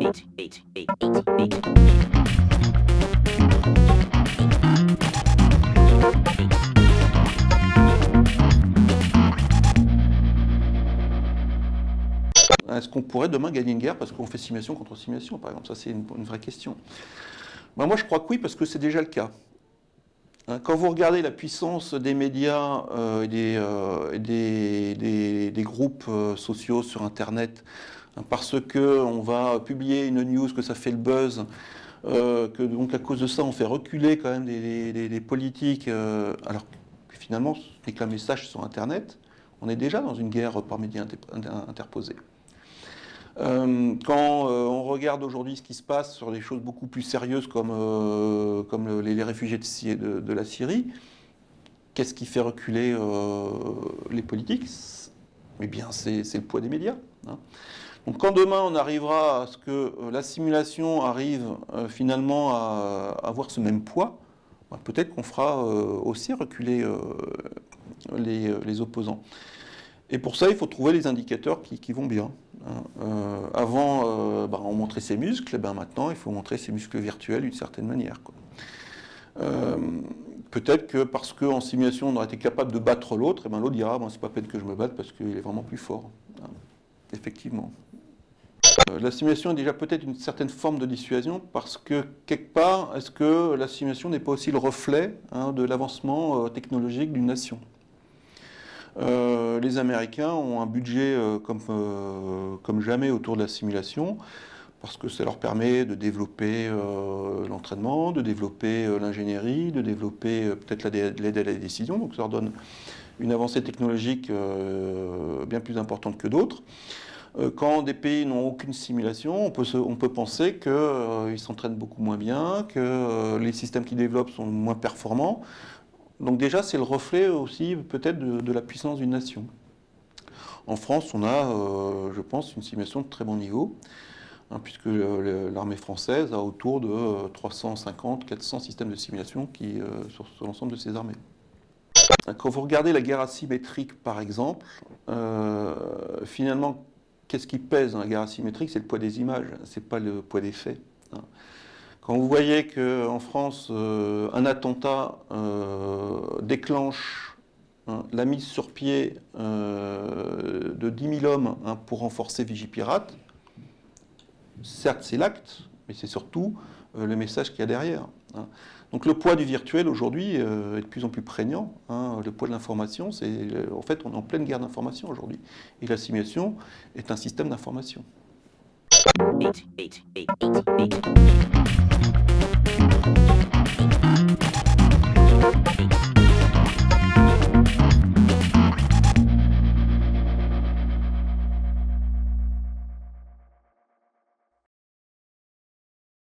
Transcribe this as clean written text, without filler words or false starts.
Est-ce qu'on pourrait demain gagner une guerre parce qu'on fait simulation contre simulation, par exemple? Ça, c'est une vraie question. Ben, moi, je crois que oui, parce que c'est déjà le cas. Quand vous regardez la puissance des médias et des groupes sociaux sur Internet, parce qu'on va publier une news, que ça fait le buzz, que donc à cause de ça, on fait reculer quand même des politiques, alors que finalement, dès qu'un message sur Internet, on est déjà dans une guerre par médias interposés. Quand on regarde aujourd'hui ce qui se passe sur des choses beaucoup plus sérieuses comme les réfugiés de la Syrie, qu'est-ce qui fait reculer les politiques? Eh bien, c'est le poids des médias. Hein. Donc quand demain on arrivera à ce que la simulation arrive finalement à avoir ce même poids, ben, peut-être qu'on fera aussi reculer les opposants. Et pour ça, il faut trouver les indicateurs qui vont bien. Avant, on montrait ses muscles, et ben maintenant, il faut montrer ses muscles virtuels d'une certaine manière. Peut-être que parce qu'en simulation, on aurait été capable de battre l'autre, et ben l'autre dira, c'est pas peine que je me batte parce qu'il est vraiment plus fort. Effectivement. La simulation est déjà peut-être une certaine forme de dissuasion parce que, quelque part, est-ce que la simulation n'est pas aussi le reflet de l'avancement technologique d'une nation ? Les Américains ont un budget comme jamais autour de la simulation, parce que ça leur permet de développer l'entraînement, de développer l'ingénierie, de développer peut-être l'aide à la décision, donc ça leur donne une avancée technologique bien plus importante que d'autres. Quand des pays n'ont aucune simulation, on peut penser qu'ils s'entraînent beaucoup moins bien, que les systèmes qu'ils développent sont moins performants. Donc déjà, c'est le reflet aussi peut-être de la puissance d'une nation. En France, on a, je pense, une simulation de très bon niveau, puisque l'armée française a autour de 350-400 systèmes de simulation sur l'ensemble de ses armées. Quand vous regardez la guerre asymétrique, par exemple, finalement, qu'est-ce qui pèse dans la guerre asymétrique? C'est le poids des images, c'est pas le poids des faits. Quand vous voyez qu'en France, un attentat déclenche la mise sur pied de 10 000 hommes pour renforcer Vigipirate, certes c'est l'acte, mais c'est surtout le message qu'il y a derrière. Donc le poids du virtuel aujourd'hui est de plus en plus prégnant. Le poids de l'information, en fait on est en pleine guerre d'information aujourd'hui. Et la simulation est un système d'information.